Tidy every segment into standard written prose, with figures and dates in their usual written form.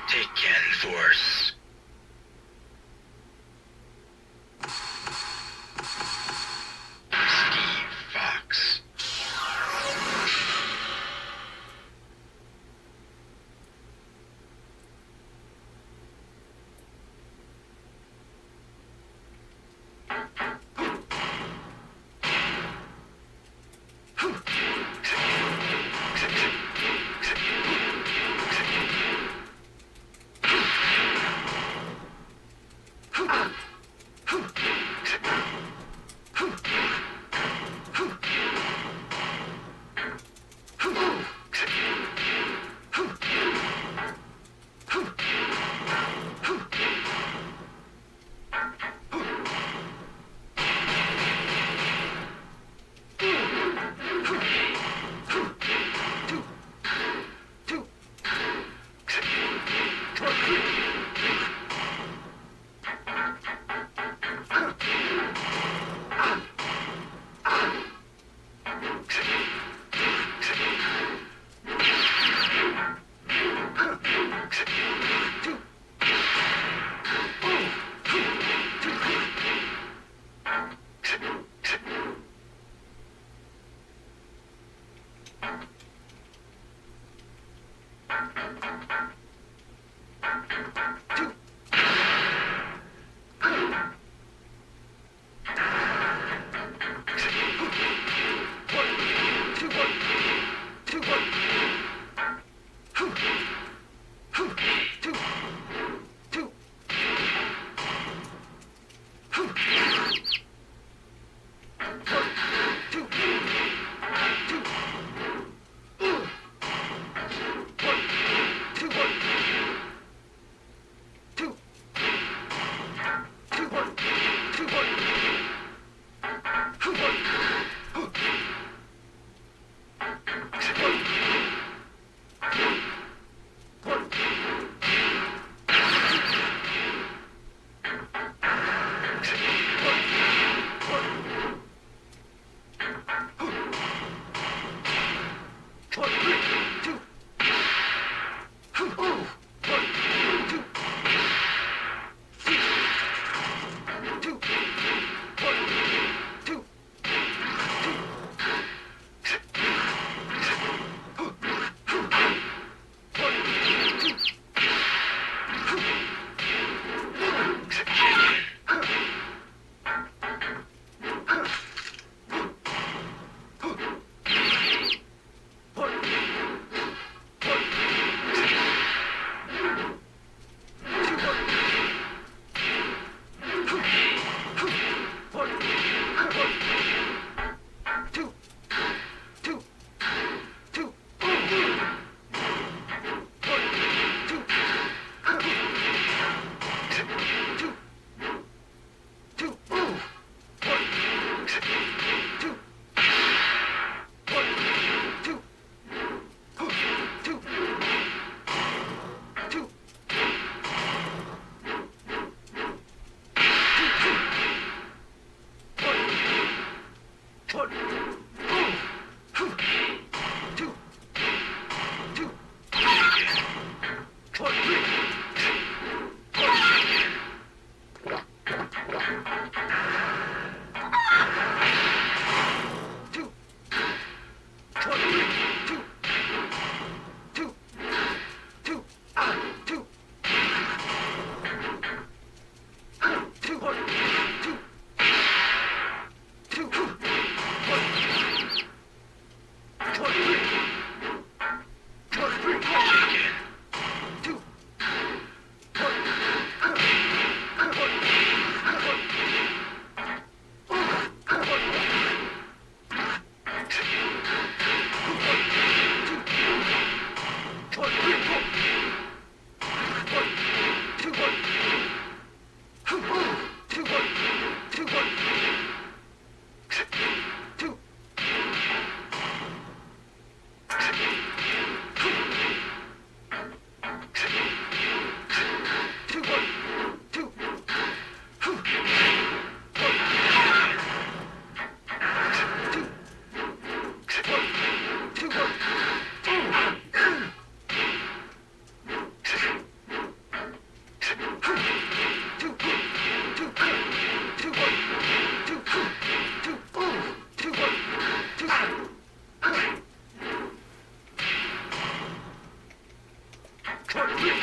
Tekken Force. Steve Fox.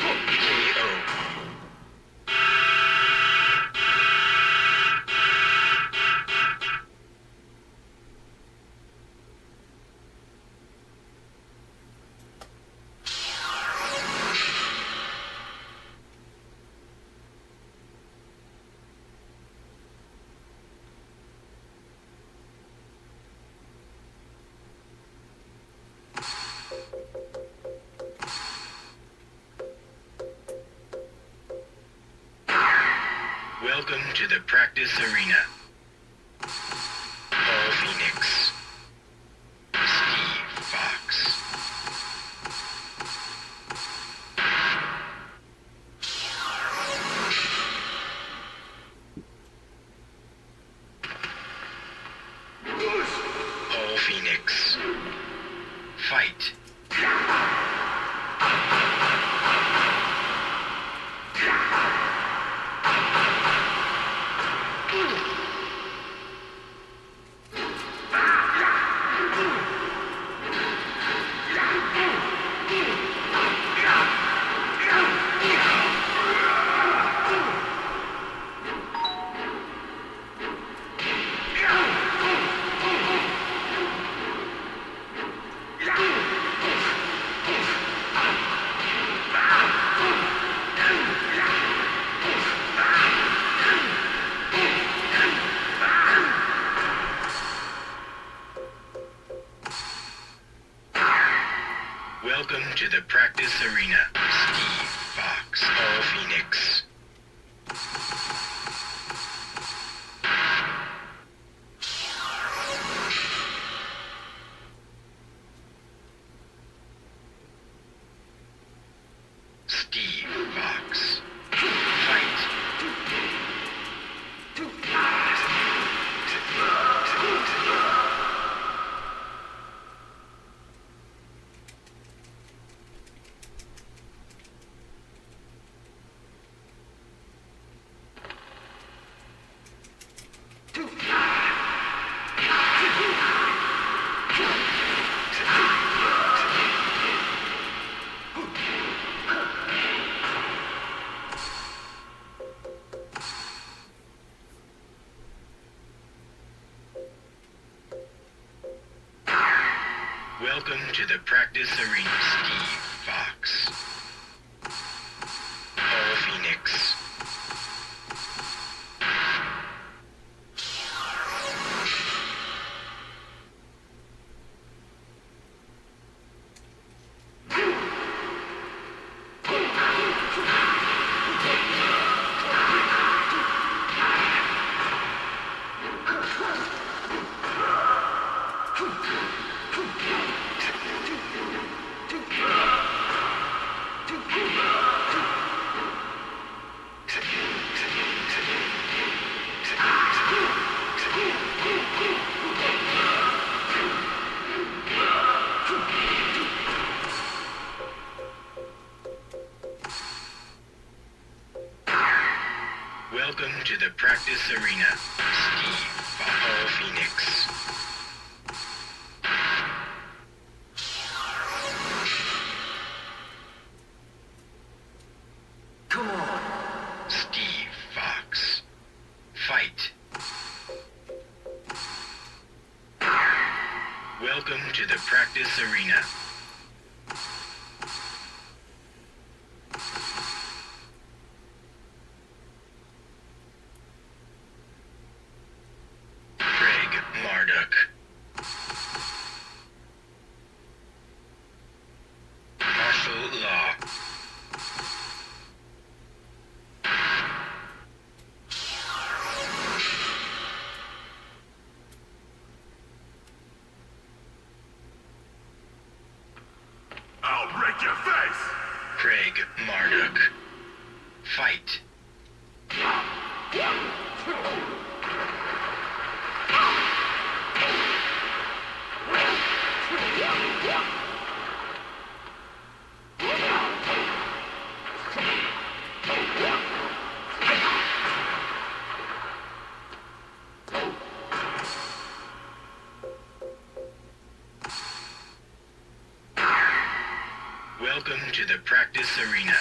KO. Welcome to the practice arena. Paul Phoenix. Steve Fox. Paul Phoenix. Fight. Welcome to the practice arena. Steve Fox. Paul Phoenix. Steve Fox. Fight. Welcome to the practice arena. Steve Fox. Paul Phoenix. Welcome to the practice arena. Steve Paul Phoenix. Come on. Steve Fox. Fight. Welcome to the practice arena. Marduk. Martial law. I'll break your face! Craig Marduk. Fight. Welcome to the practice arena.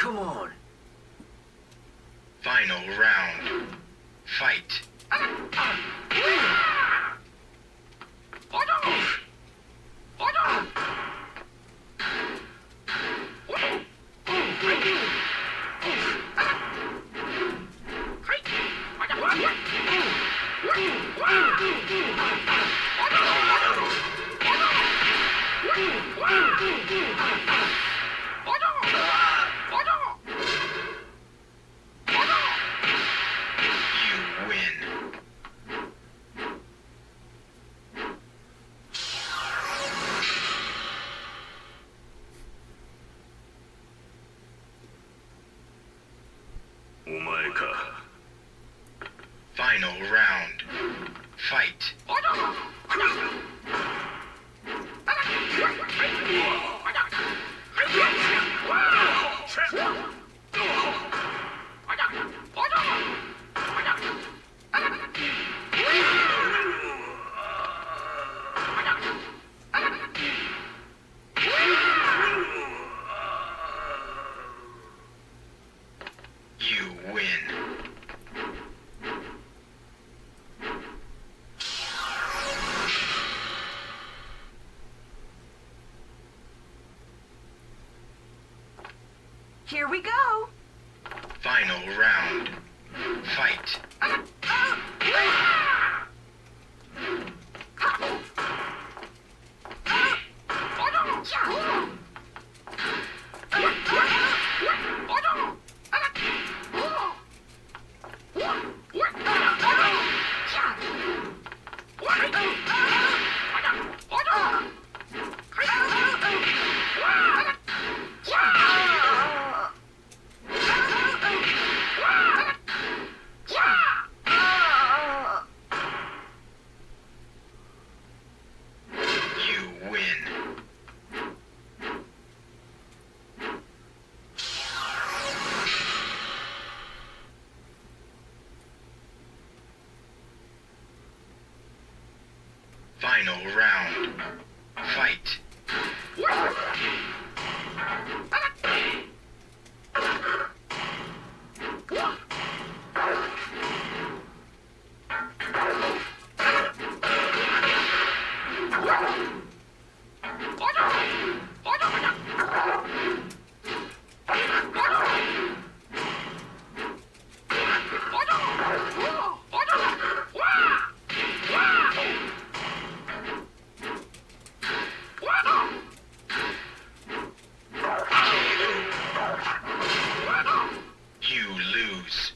Come on. Final round. Fight. You win. Final round. Fight. You win. Here we go. Final round. Fight. You win. Final round. Fight. You lose.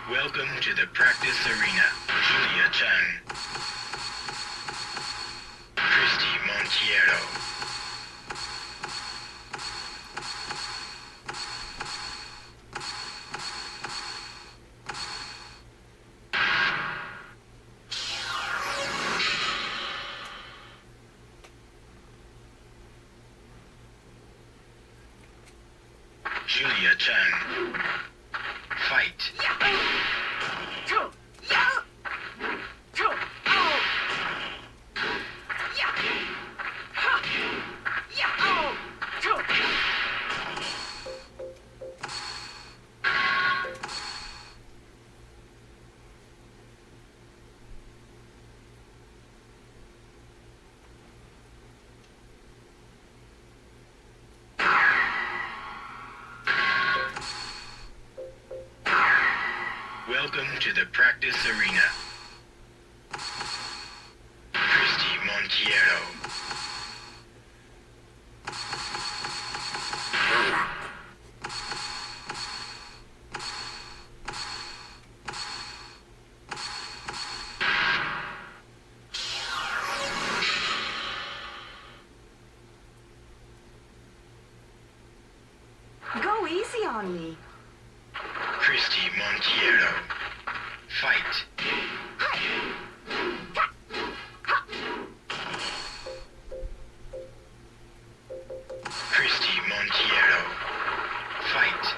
Welcome to the practice arena. Julia Chang. Christy Montiero. Julia Chang. Fight. Welcome to the practice arena. Christy Montiero. Go easy on me. Christy Montiero. Fight. Christy Montiero. Fight.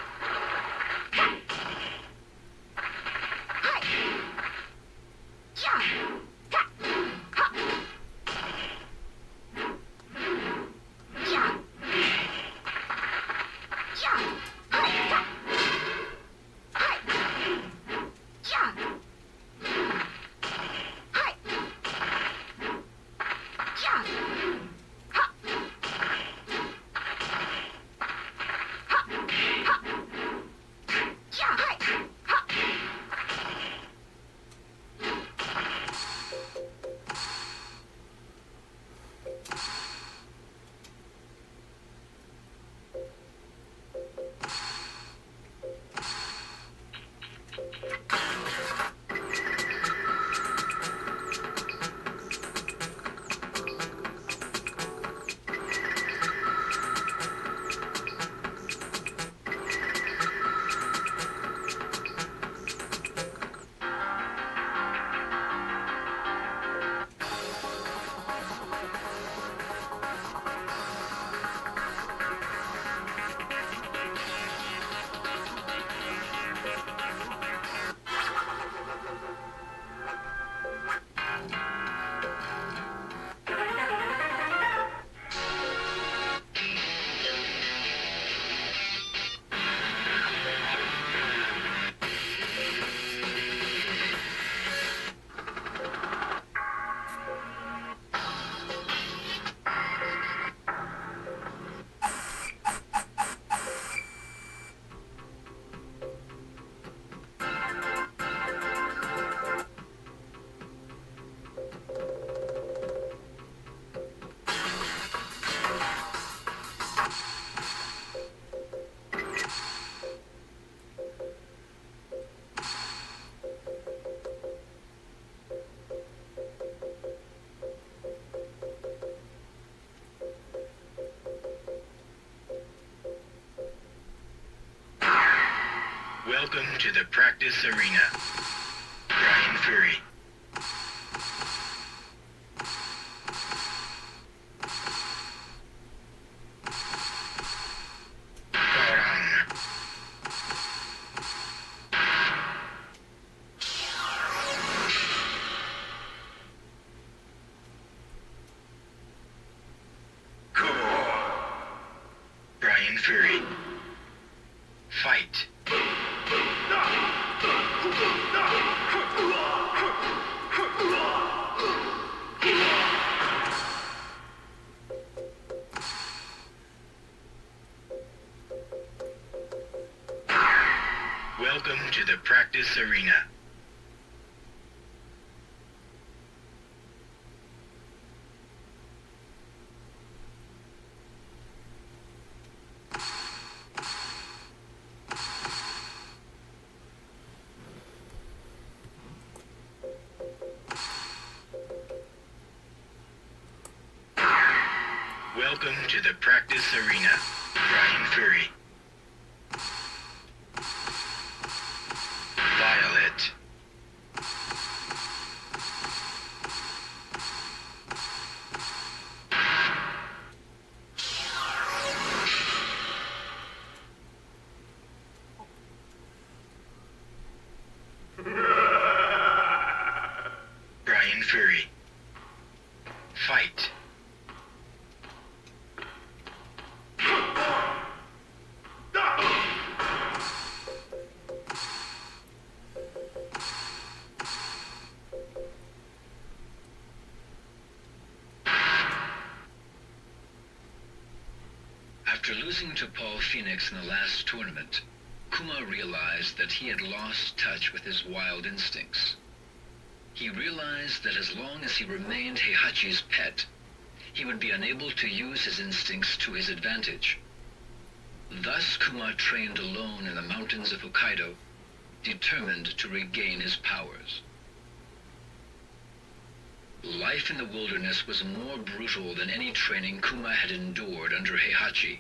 Welcome to the practice arena. Brian Fury. Brian Fury. Fight. Welcome to the practice arena. Welcome to the practice arena. Brian Fury. Violet. Brian Fury. Fight. After losing to Paul Phoenix in the last tournament, Kuma realized that he had lost touch with his wild instincts. He realized that as long as he remained Heihachi's pet, he would be unable to use his instincts to his advantage. Thus Kuma trained alone in the mountains of Hokkaido, determined to regain his powers. Life in the wilderness was more brutal than any training Kuma had endured under Heihachi.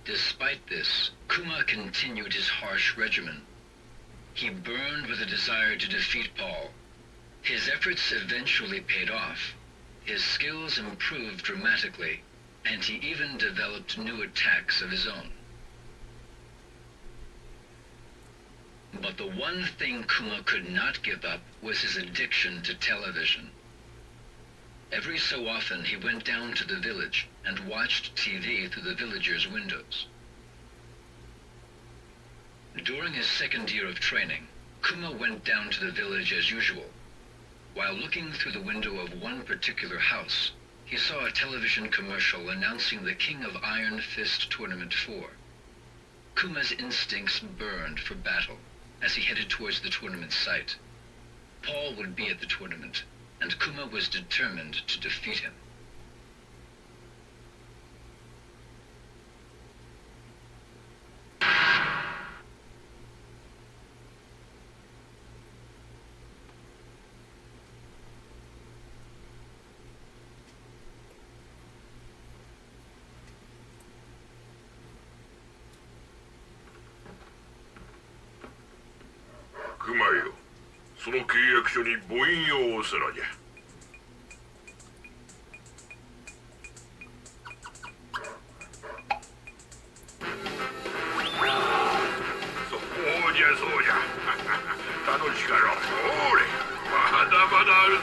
Despite this, Kuma continued his harsh regimen. He burned with a desire to defeat Paul. His efforts eventually paid off. His skills improved dramatically, and he even developed new attacks of his own. But the one thing Kuma could not give up was his addiction to television. Every so often he went down to the village and watched TV through the villagers' windows. During his second year of training, Kuma went down to the village as usual. While looking through the window of one particular house, he saw a television commercial announcing the King of Iron Fist Tournament 4. Kuma's instincts burned for battle as he headed towards the tournament site. Paul would be at the tournament, and Kuma was determined to defeat him. Kumaよ、その契約書に母印を押せなじゃ。そうじゃそうじゃ。楽しかろう。おれ、まだまだあるぞ。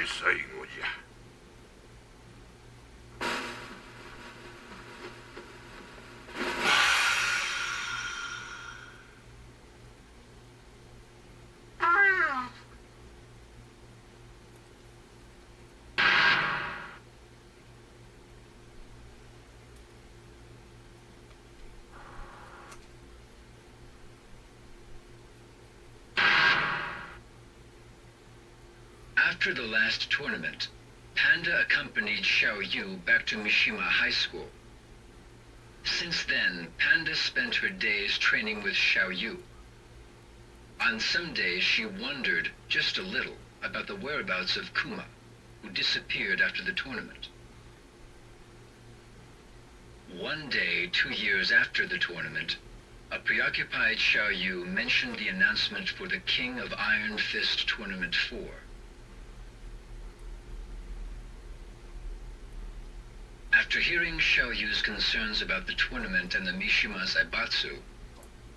最後じゃ。After the last tournament, Panda accompanied Xiao Yu back to Mishima High School. Since then, Panda spent her days training with Xiao Yu. On some days, she wondered just a little about the whereabouts of Kuma, who disappeared after the tournament. One day, 2 years after the tournament, a preoccupied Xiao Yu mentioned the announcement for the King of Iron Fist Tournament 4. After hearing Xiao Yu's concerns about the tournament and the Mishima Zaibatsu,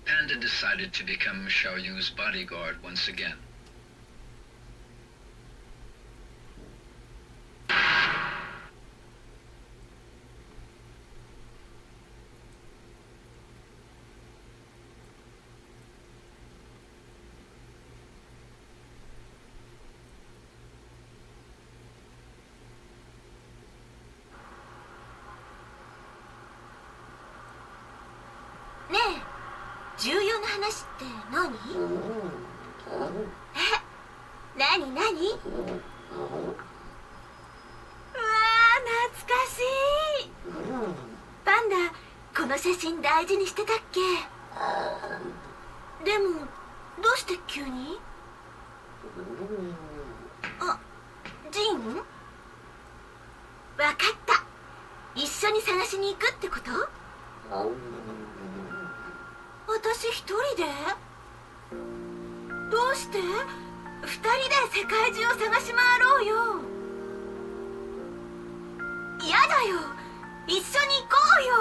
Panda decided to become Xiao Yu's bodyguard once again. Ne, 重要な話って何？何？うわー、懐かしい。パンダ、この写真大事にしてたっけ？でも、どうして急に？あ、ジン？わかった。一緒に探しに行くってこと？私一人で？どうして？二人で世界中を探し回ろうよ。やだよ、一緒に行こうよ。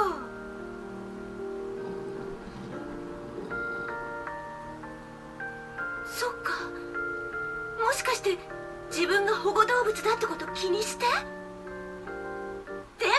そっか、もしかして自分が保護動物だってこと気にして？でも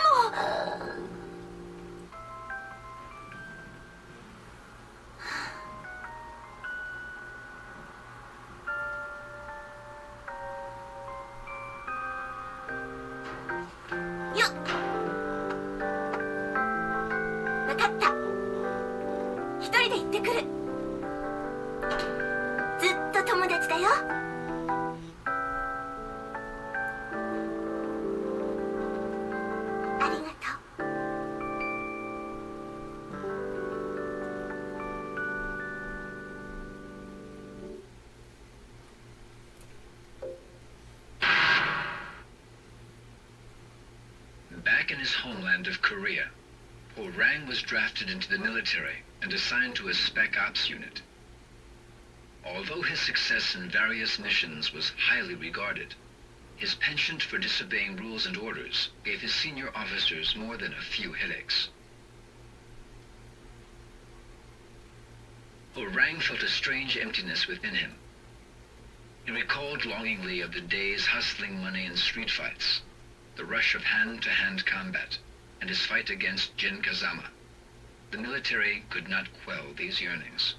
Back in his homeland of Korea, Orang was drafted into the military and assigned to a Spec Ops unit. Although his success in various missions was highly regarded, his penchant for disobeying rules and orders gave his senior officers more than a few headaches. Orang felt a strange emptiness within him. He recalled longingly of the days hustling money in street fights, the rush of hand-to-hand combat, and his fight against Jin Kazama. The military could not quell these yearnings.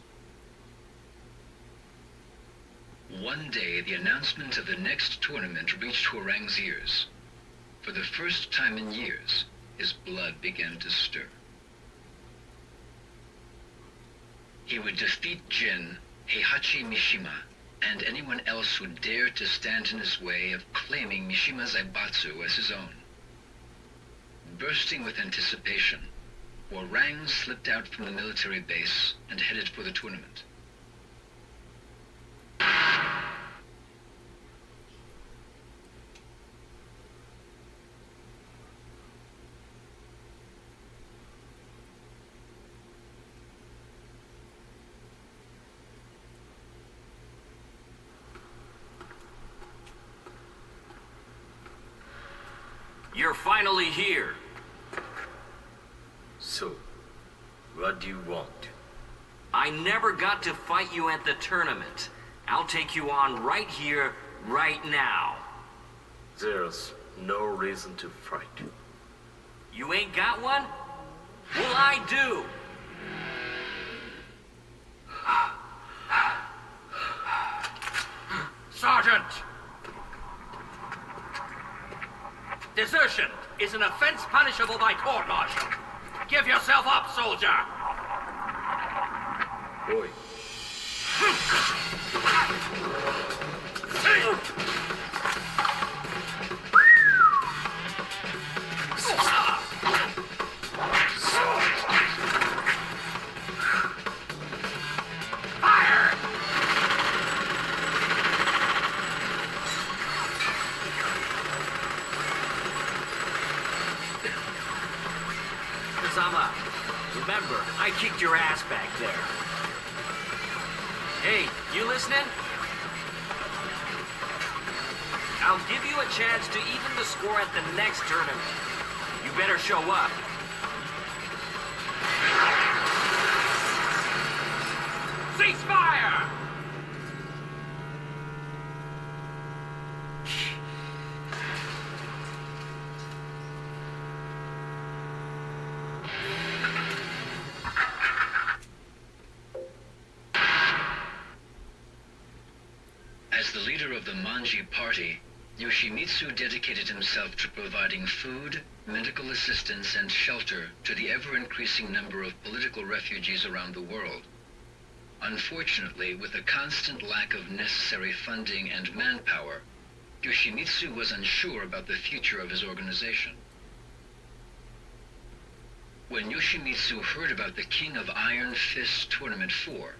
One day, the announcement of the next tournament reached Orang's ears. For the first time in years, his blood began to stir. He would defeat Jin, Heihachi Mishima, and anyone else who dared to stand in his way of claiming Mishima Zaibatsu as his own. Bursting with anticipation, Orang slipped out from the military base and headed for the tournament. You're finally here. So, what do you want? I never got to fight you at the tournament. I'll take you on right here, right now. There's no reason to fight. You ain't got one? Well, I do. Sergeant! Desertion is an offense punishable by court-martial. Give yourself up, soldier! Boy. Remember, I kicked your ass back there. Hey, you listening? I'll give you a chance to even the score at the next tournament. You better show up. Ceasefire! As the leader of the Manji party, Yoshimitsu dedicated himself to providing food, medical assistance, and shelter to the ever-increasing number of political refugees around the world. Unfortunately, with a constant lack of necessary funding and manpower, Yoshimitsu was unsure about the future of his organization. When Yoshimitsu heard about the King of Iron Fist Tournament 4,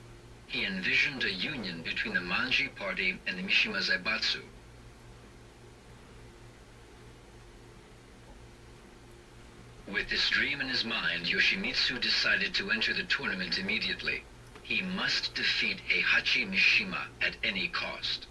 he envisioned a union between the Manji party and the Mishima Zaibatsu. With this dream in his mind, Yoshimitsu decided to enter the tournament immediately. He must defeat Heihachi Mishima at any cost.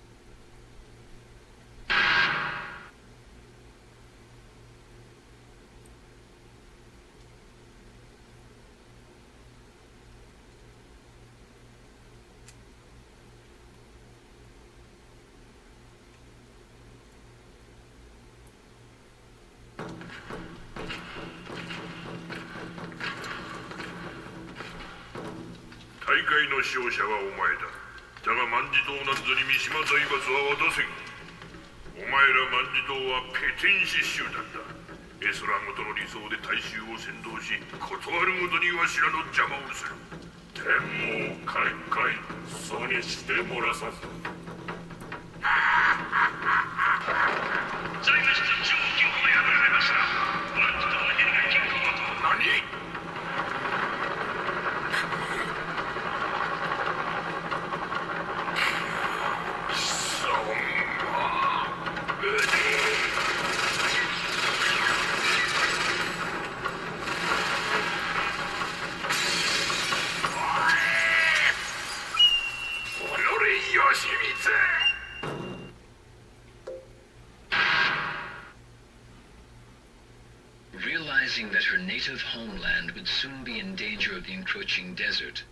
Realizing that her native homeland would soon be in danger of the encroaching desert,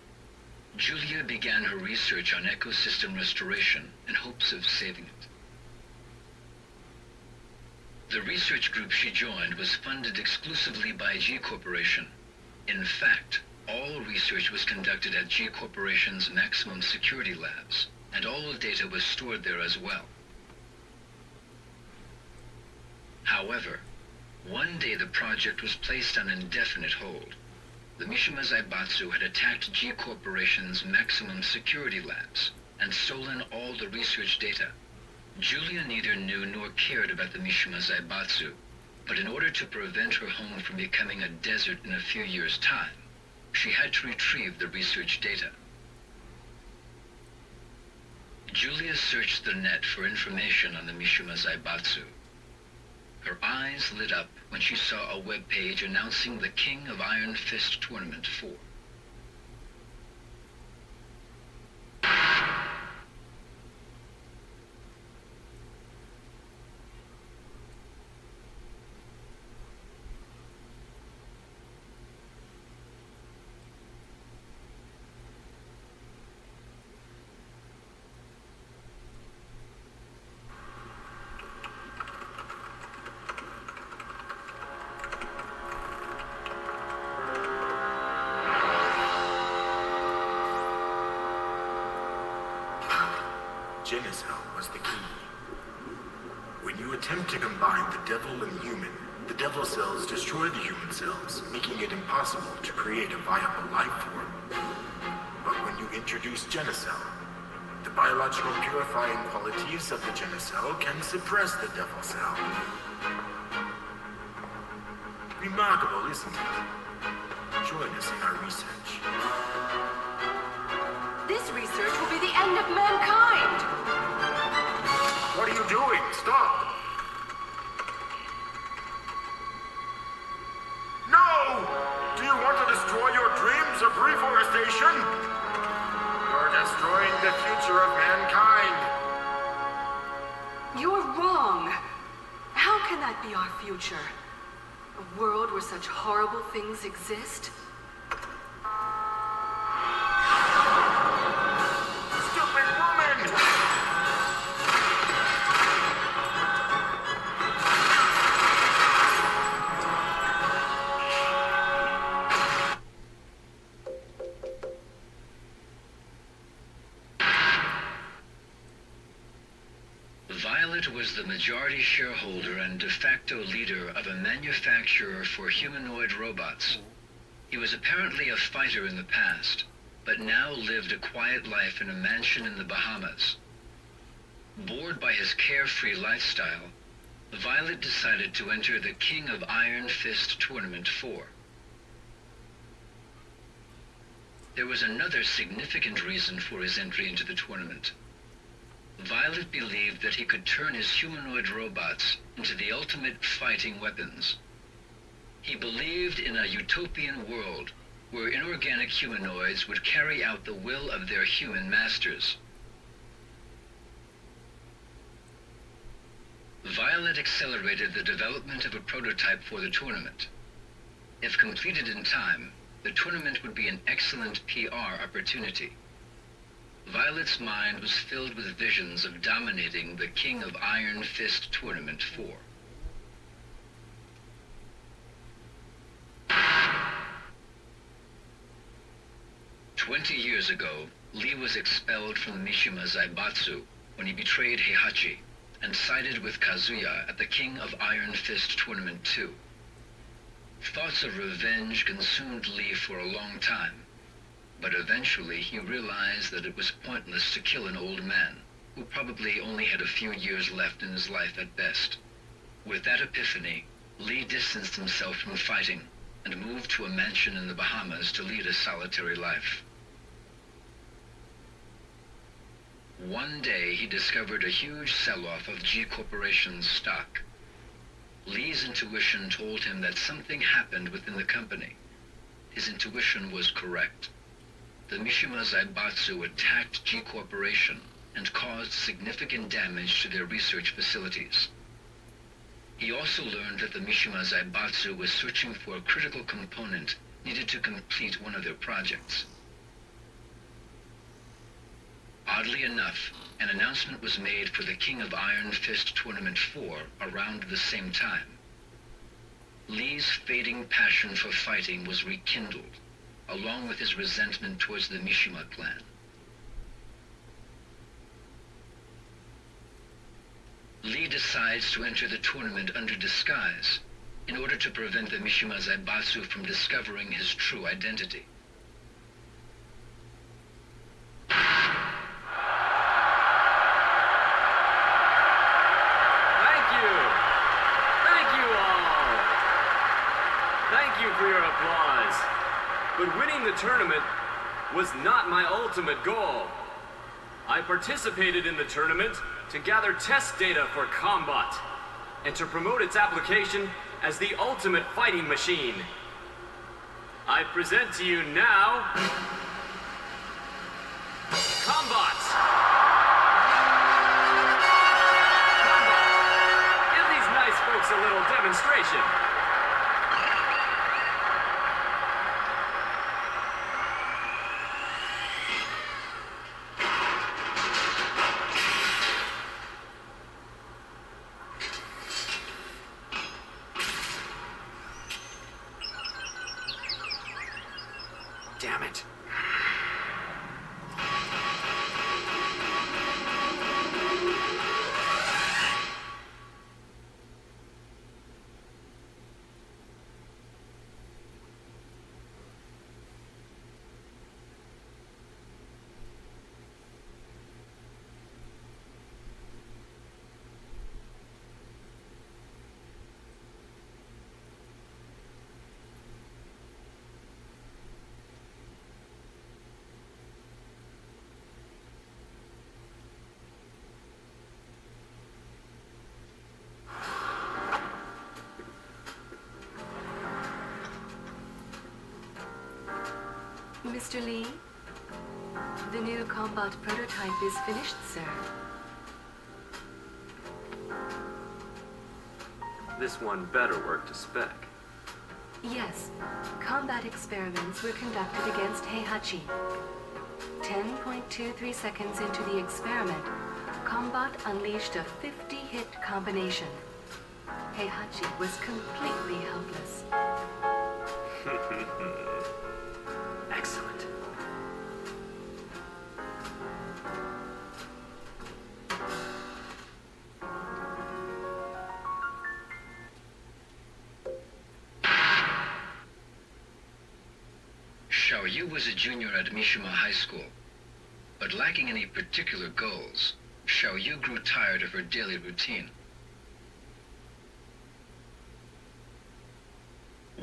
Julia began her research on ecosystem restoration in hopes of saving it. The research group she joined was funded exclusively by G Corporation. In fact, all research was conducted at G Corporation's maximum security labs, and all data was stored there as well. However, one day the project was placed on indefinite hold. The Mishima Zaibatsu had attacked G Corporation's maximum security labs and stolen all the research data. Julia neither knew nor cared about the Mishima Zaibatsu, but in order to prevent her home from becoming a desert in a few years' time, she had to retrieve the research data. Julia searched the net for information on the Mishima Zaibatsu. Her eyes lit up when she saw a web page announcing the King of Iron Fist Tournament 4. Genicel was the key. When you attempt to combine the devil and human, the devil cells destroy the human cells, making it impossible to create a viable life form. But when you introduce Genicel, the biological purifying qualities of the Genicel can suppress the devil cell. Remarkable, isn't it? Join us in our research. This research will be the end of mankind! What are you doing? Stop! No! Do you want to destroy your dreams of reforestation? You're destroying the future of mankind. You're wrong. How can that be our future? A world where such horrible things exist? Stupid woman! Violet was the majority shareholder and de facto leader of a manufacturer for humanoid robots. He was apparently a fighter in the past, but now lived a quiet life in a mansion in the Bahamas. Bored by his carefree lifestyle, Violet decided to enter the King of Iron Fist Tournament 4. There was another significant reason for his entry into the tournament. Violet believed that he could turn his humanoid robots into the ultimate fighting weapons. He believed in a utopian world where inorganic humanoids would carry out the will of their human masters. Violet accelerated the development of a prototype for the tournament. If completed in time, the tournament would be an excellent PR opportunity. Violet's mind was filled with visions of dominating the King of Iron Fist Tournament 4. "20 years ago, Lee was expelled from the Mishima Zaibatsu when he betrayed Heihachi and sided with Kazuya at the King of Iron Fist Tournament 2. Thoughts of revenge consumed Lee for a long time. But eventually he realized that it was pointless to kill an old man, who probably only had a few years left in his life at best. With that epiphany, Lee distanced himself from fighting and moved to a mansion in the Bahamas to lead a solitary life. One day he discovered a huge sell-off of G Corporation's stock. Lee's intuition told him that something happened within the company. His intuition was correct. The Mishima Zaibatsu attacked G Corporation and caused significant damage to their research facilities. He also learned that the Mishima Zaibatsu was searching for a critical component needed to complete one of their projects. Oddly enough, an announcement was made for the King of Iron Fist Tournament 4 around the same time. Lee's fading passion for fighting was rekindled, along with his resentment towards the Mishima clan. Lee decides to enter the tournament under disguise in order to prevent the Mishima Zaibatsu from discovering his true identity. Thank you! Thank you all! Thank you for your applause. But winning the tournament was not my ultimate goal. I participated in the tournament to gather test data for combat and to promote its application as the ultimate fighting machine. I present to you now Combat! Combat! Give these nice folks a little demonstration. Damn it. Mr. Lee, the new combat prototype is finished, sir. This one better work to spec. Yes, combat experiments were conducted against Heihachi. 10.23 seconds into the experiment, Combat unleashed a 50-hit combination. Heihachi was completely helpless. Excellent. Xiaoyu was a junior at Mishima High School, but lacking any particular goals, Xiaoyu grew tired of her daily routine.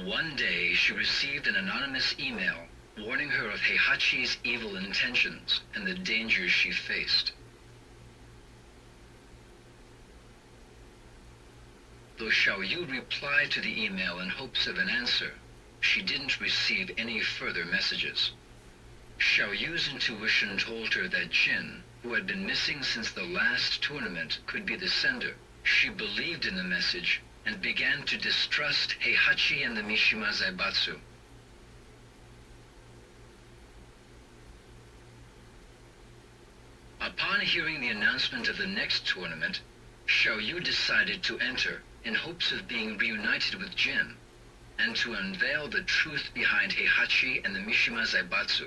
One day, she received an anonymous email warning her of Heihachi's evil intentions and the dangers she faced. Though Xiaoyu replied to the email in hopes of an answer, she didn't receive any further messages. Xiaoyu's intuition told her that Jin, who had been missing since the last tournament, could be the sender. She believed in the message and began to distrust Heihachi and the Mishima Zaibatsu. Upon hearing the announcement of the next tournament, Xiaoyu decided to enter in hopes of being reunited with Jin and to unveil the truth behind Heihachi and the Mishima Zaibatsu.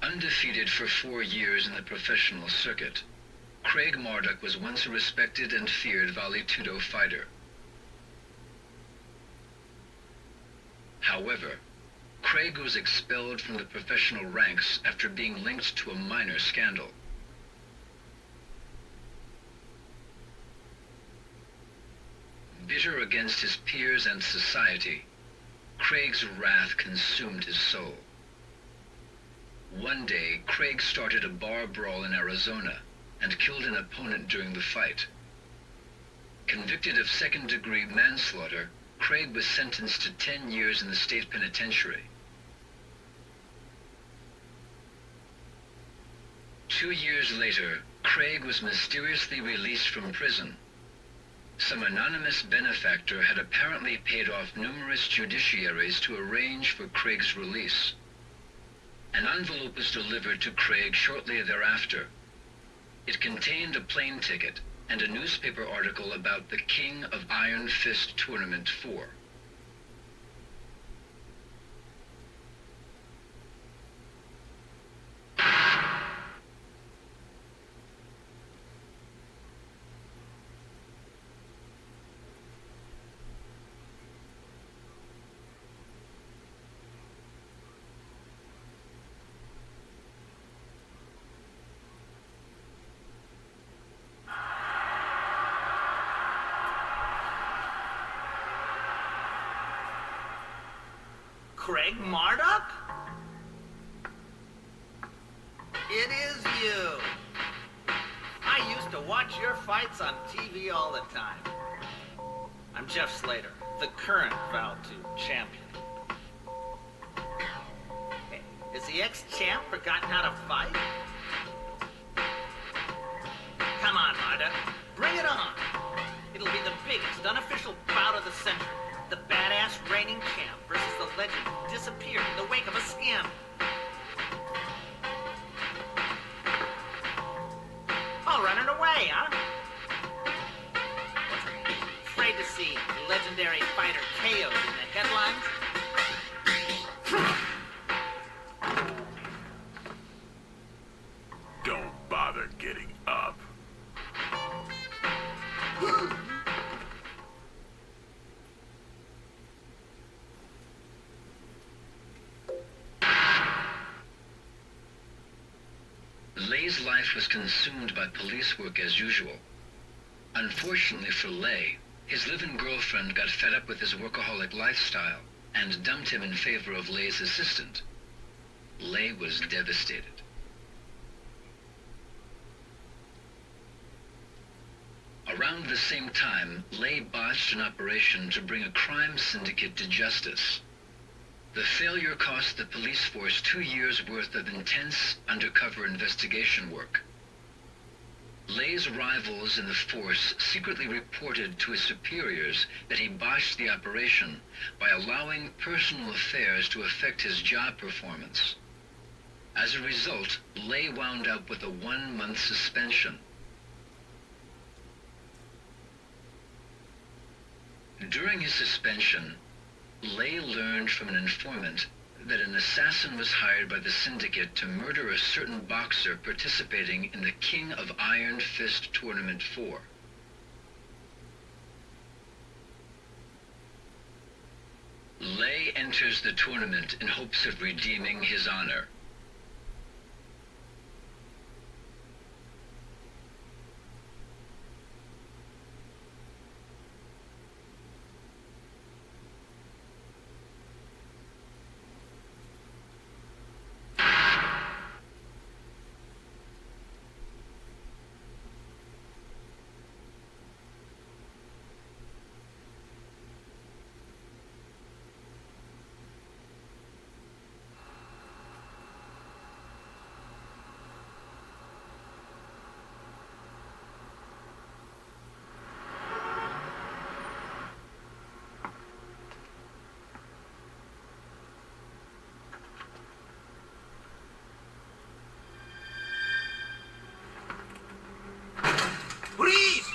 Undefeated for 4 years in the professional circuit, Craig Marduk was once a respected and feared Vale Tudo fighter. However, Craig was expelled from the professional ranks after being linked to a minor scandal. Bitter against his peers and society, Craig's wrath consumed his soul. One day, Craig started a bar brawl in Arizona and killed an opponent during the fight. Convicted of second-degree manslaughter, Craig was sentenced to 10 years in the state penitentiary. 2 years later, Craig was mysteriously released from prison. Some anonymous benefactor had apparently paid off numerous judiciaries to arrange for Craig's release. An envelope was delivered to Craig shortly thereafter. It contained a plane ticket and a newspaper article about the King of Iron Fist Tournament 4. Craig Marduk? It is you. I used to watch your fights on TV all the time. I'm Jeff Slater, the current Val 2 champion. Hey, has the ex-champ forgotten how to fight? Come on, Marduk. Bring it on. It'll be the biggest unofficial bout of the century. The badass reigning champ versus the legend who disappeared in the wake of a scandal. All running away, huh? Afraid to see see legendary fighter KO'd in the headlines? Don't bother getting up. Lei's life was consumed by police work as usual. Unfortunately for Lei, his live-in girlfriend got fed up with his workaholic lifestyle and dumped him in favor of Lei's assistant. Lei was devastated. Around the same time, Lei botched an operation to bring a crime syndicate to justice. The failure cost the police force 2 years' worth of intense undercover investigation work. Lei's rivals in the force secretly reported to his superiors that he botched the operation by allowing personal affairs to affect his job performance. As a result, Lei wound up with a 1-month suspension. During his suspension, Lei learned from an informant that an assassin was hired by the syndicate to murder a certain boxer participating in the King of Iron Fist Tournament 4. Lei enters the tournament in hopes of redeeming his honor. Please!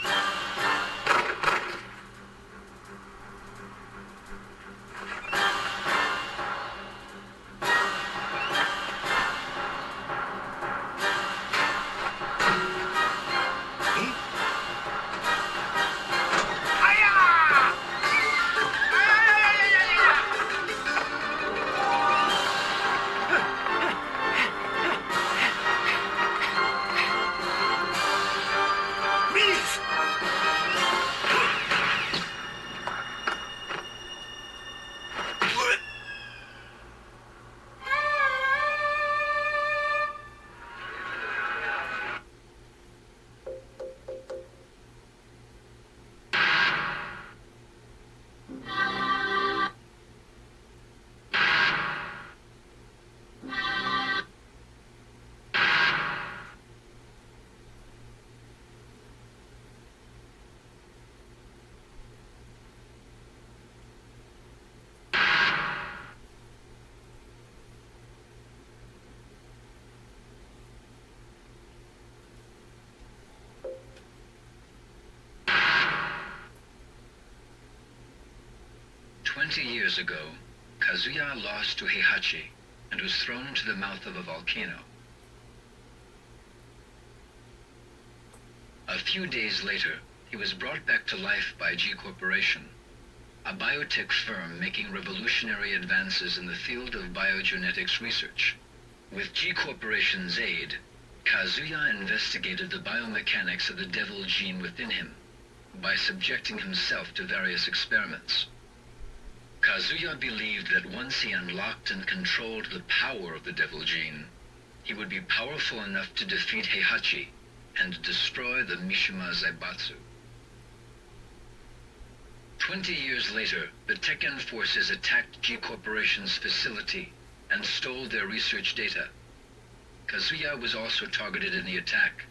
"20 years ago, Kazuya lost to Heihachi and was thrown into the mouth of a volcano. A few days later, he was brought back to life by G Corporation, a biotech firm making revolutionary advances in the field of biogenetics research. With G Corporation's aid, Kazuya investigated the biomechanics of the devil gene within him by subjecting himself to various experiments. Kazuya believed that once he unlocked and controlled the power of the devil gene, he would be powerful enough to defeat Heihachi and destroy the Mishima Zaibatsu. 20 years later, the Tekken forces attacked G Corporation's facility and stole their research data. Kazuya was also targeted in the attack.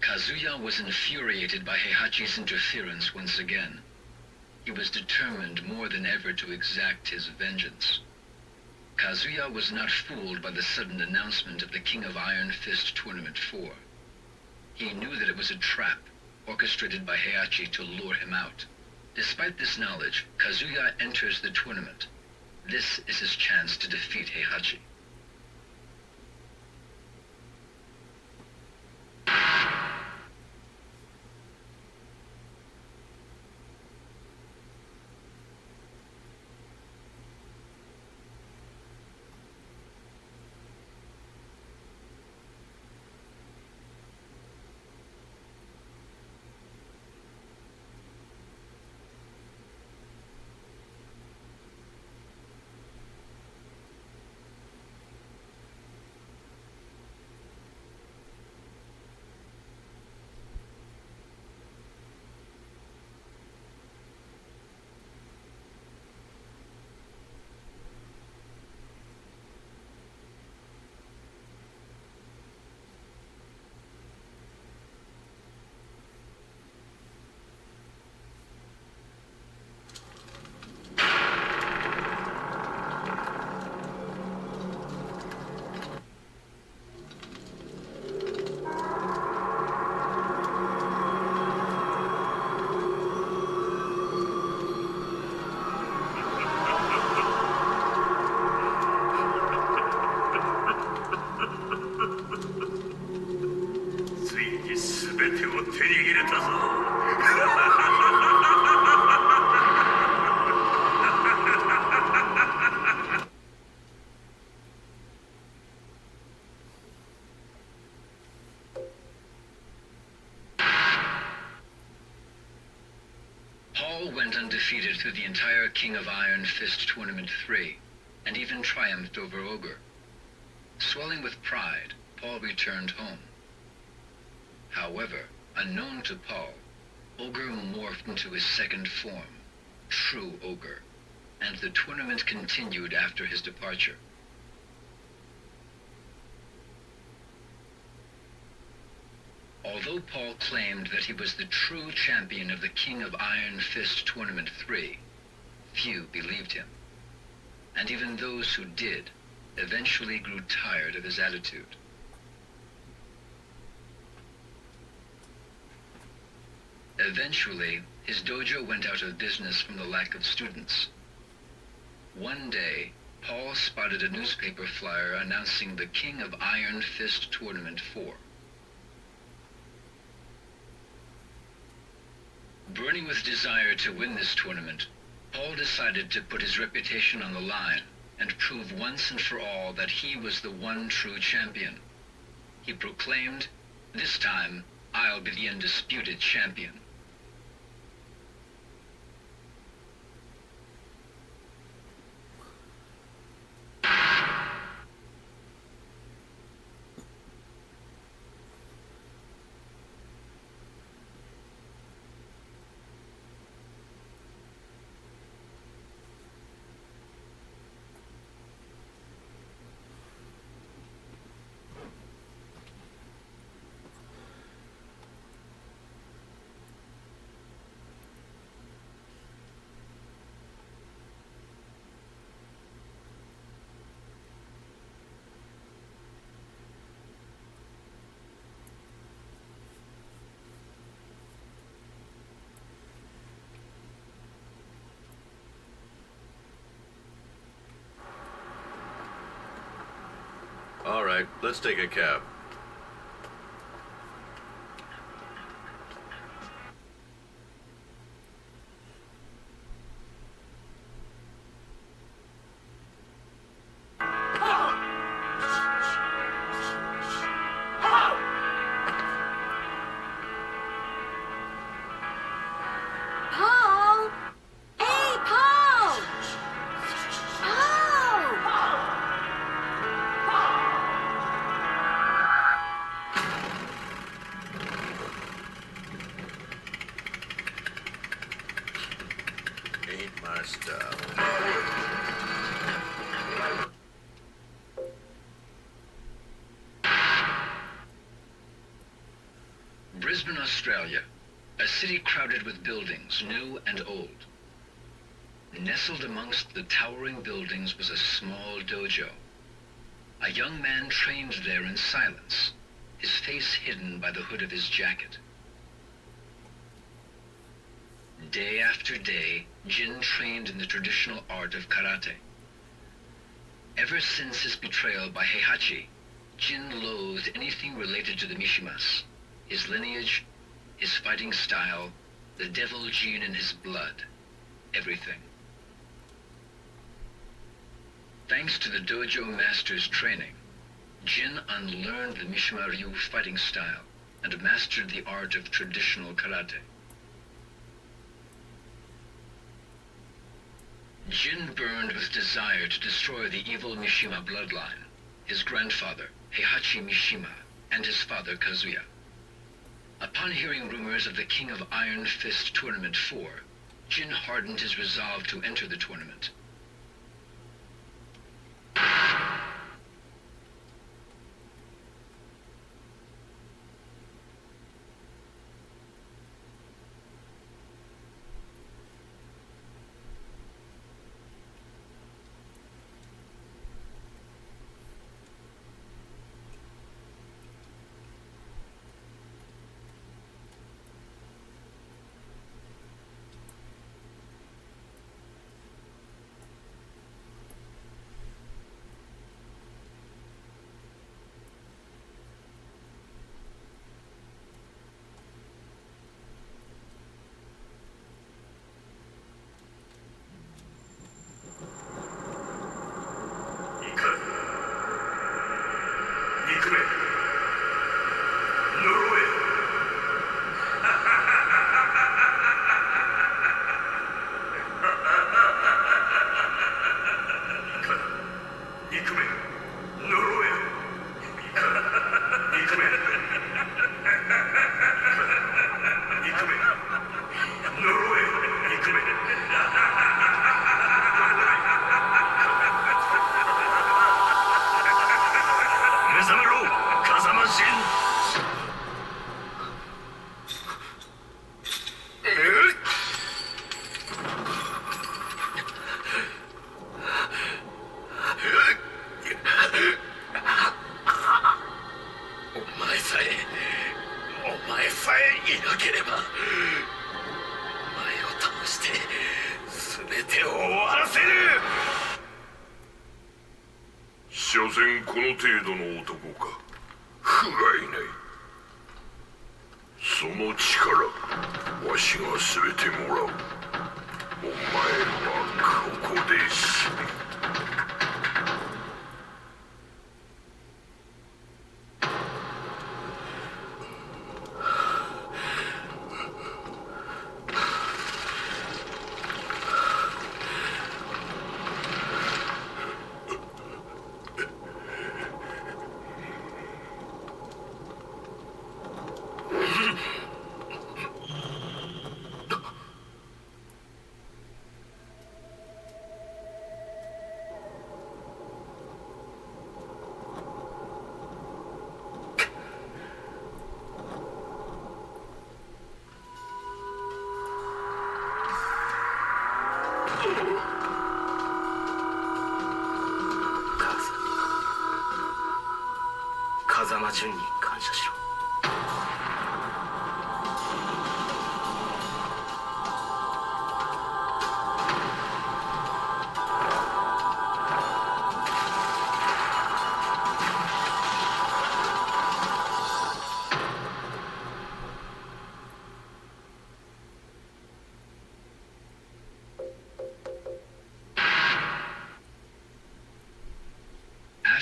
Kazuya was infuriated by Heihachi's interference once again. He was determined more than ever to exact his vengeance. Kazuya was not fooled by the sudden announcement of the King of Iron Fist Tournament 4. He knew that it was a trap, orchestrated by Heihachi to lure him out. Despite this knowledge, Kazuya enters the tournament. This is his chance to defeat Heihachi. Paul went undefeated through the entire King of Iron Fist Tournament 3, and even triumphed over Ogre. Swelling with pride, Paul returned home. However, unknown to Paul, Ogre morphed into his second form, True Ogre, and the tournament continued after his departure. Although Paul claimed that he was the true champion of the King of Iron Fist Tournament 3, few believed him. And even those who did eventually grew tired of his attitude. Eventually, his dojo went out of business from the lack of students. One day, Paul spotted a newspaper flyer announcing the King of Iron Fist Tournament 4. Burning with desire to win this tournament, Paul decided to put his reputation on the line and prove once and for all that he was the one true champion. He proclaimed, "This time, I'll be the undisputed champion." All right, let's take a cab. Paul! Hey, Paul! Paul! Ain't my style. Brisbane, Australia, a city crowded with buildings, new and old. Nestled amongst the towering buildings was a small dojo. A young man trained there in silence, his face hidden by the hood of his jacket. Day after day, Jin trained in the traditional art of karate. Ever since his betrayal by Heihachi, Jin loathed anything related to the Mishimas, his lineage, his fighting style, the devil gene in his blood, everything. Thanks to the dojo master's training, Jin unlearned the Mishima Ryu fighting style and mastered the art of traditional karate. Jin burned with desire to destroy the evil Mishima bloodline, his grandfather, Heihachi Mishima, and his father, Kazuya. Upon hearing rumors of the King of Iron Fist Tournament 4, Jin hardened his resolve to enter the tournament.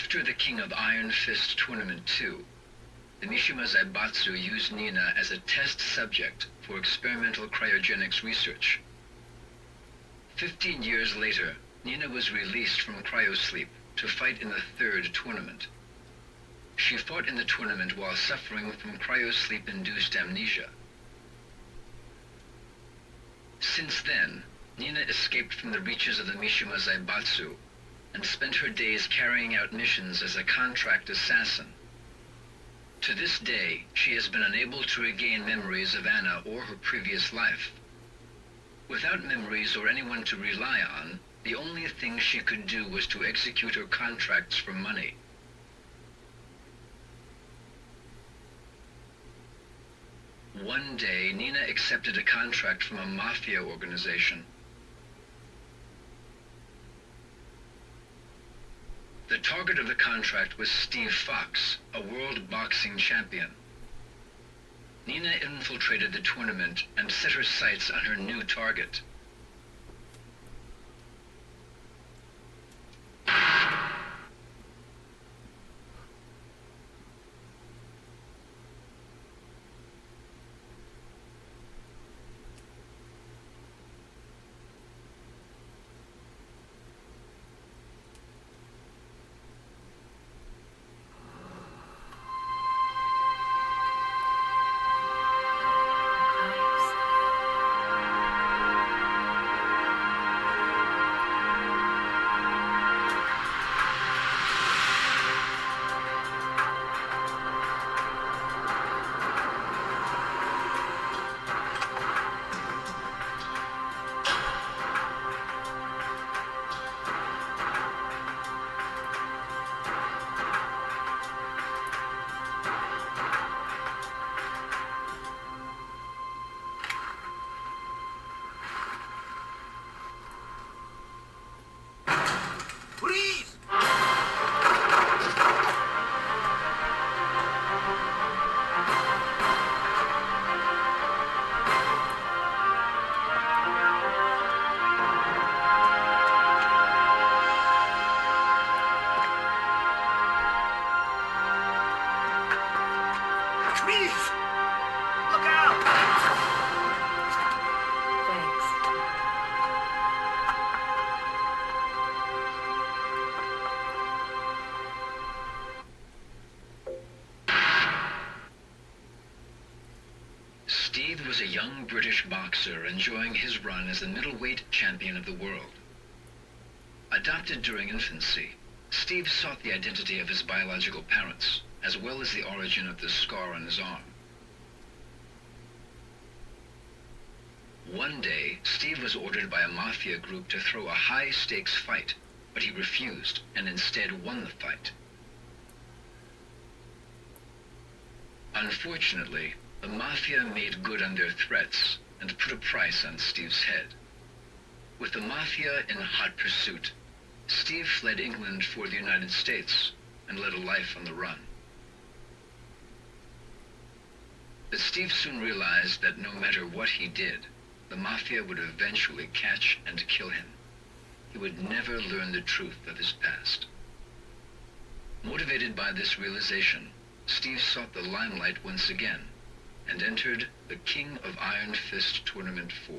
After the King of Iron Fist Tournament 2, the Mishima Zaibatsu used Nina as a test subject for experimental cryogenics research. 15 years later, Nina was released from cryosleep to fight in the third tournament. She fought in the tournament while suffering from cryosleep-induced amnesia. Since then, Nina escaped from the reaches of the Mishima Zaibatsu and spent her days carrying out missions as a contract assassin. To this day, she has been unable to regain memories of Anna or her previous life. Without memories or anyone to rely on, the only thing she could do was to execute her contracts for money. One day, Nina accepted a contract from a mafia organization. The target of the contract was Steve Fox, a world boxing champion. Nina infiltrated the tournament and set her sights on her new target. Steve was a young British boxer enjoying his run as the middleweight champion of the world. Adopted during infancy, Steve sought the identity of his biological parents, as well as the origin of the scar on his arm. One day, Steve was ordered by a mafia group to throw a high-stakes fight, but he refused and instead won the fight. Unfortunately, the mafia made good on their threats and put a price on Steve's head. With the mafia in hot pursuit, Steve fled England for the United States and led a life on the run. But Steve soon realized that no matter what he did, the mafia would eventually catch and kill him. He would never learn the truth of his past. Motivated by this realization, Steve sought the limelight once again and entered the King of Iron Fist Tournament 4.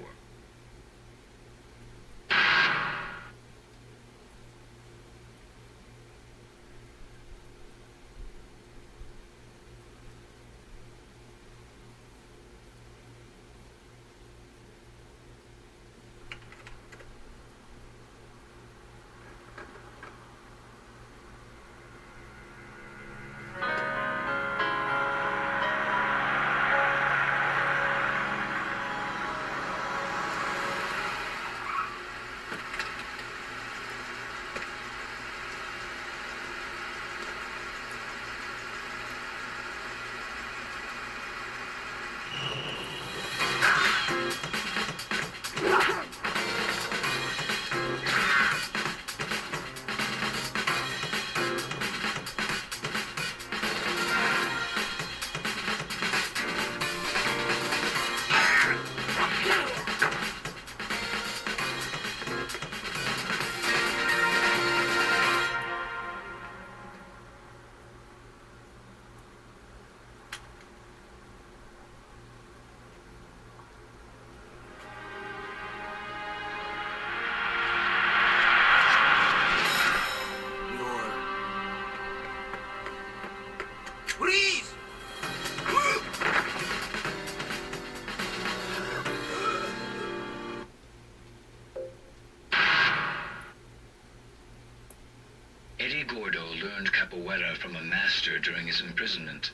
From a master during his imprisonment.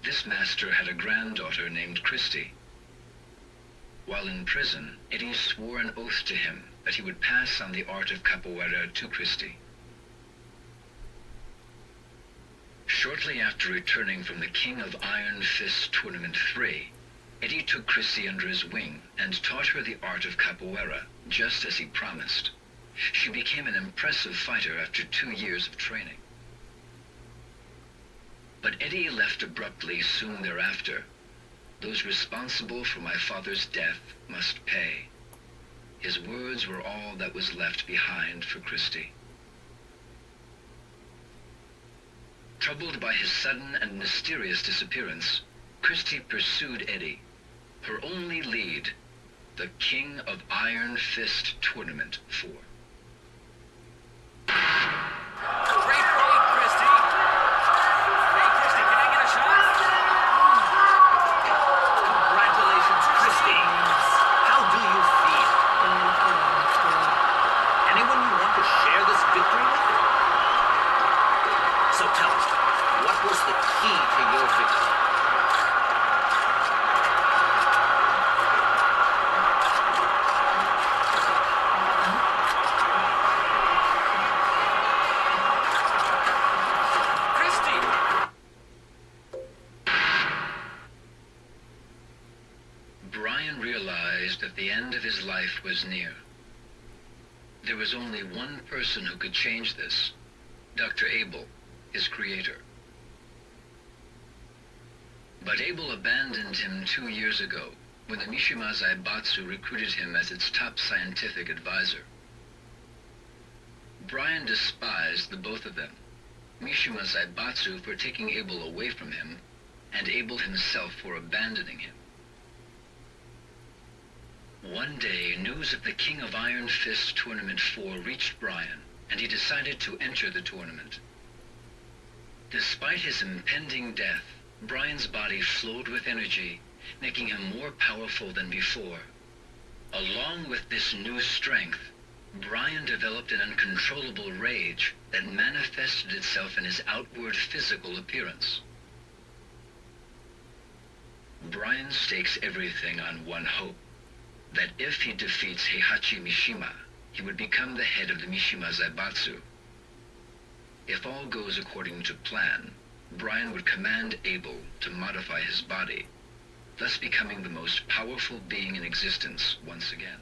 This master had a granddaughter named Christy. While in prison, Eddie swore an oath to him that he would pass on the art of capoeira to Christy. Shortly after returning from the King of Iron Fist Tournament 3, Eddie took Christy under his wing and taught her the art of capoeira, just as he promised. She became an impressive fighter after 2 years of training. But Eddie left abruptly soon thereafter. Those responsible for my father's death must pay. His words were all that was left behind for Christy. Troubled by his sudden and mysterious disappearance, Christy pursued Eddie. Her only lead, the King of Iron Fist Tournament 4. Great fight, Christy! Hey, Christy, can I get a shot? Congratulations, Christy. How do you feel? Anyone you want to share this victory with? So tell us, what was the key to your victory? Brian realized that the end of his life was near. There was only one person who could change this, Dr. Abel, his creator. But Abel abandoned him 2 years ago when the Mishima Zaibatsu recruited him as its top scientific advisor. Brian despised the both of them, Mishima Zaibatsu for taking Abel away from him, and Abel himself for abandoning him. One day, news of the King of Iron Fist Tournament 4 reached Brian, and he decided to enter the tournament. Despite his impending death, Brian's body flowed with energy, making him more powerful than before. Along with this new strength, Brian developed an uncontrollable rage that manifested itself in his outward physical appearance. Brian stakes everything on one hope, that if he defeats Heihachi Mishima, he would become the head of the Mishima Zaibatsu. If all goes according to plan, Brian would command Abel to modify his body, thus becoming the most powerful being in existence once again.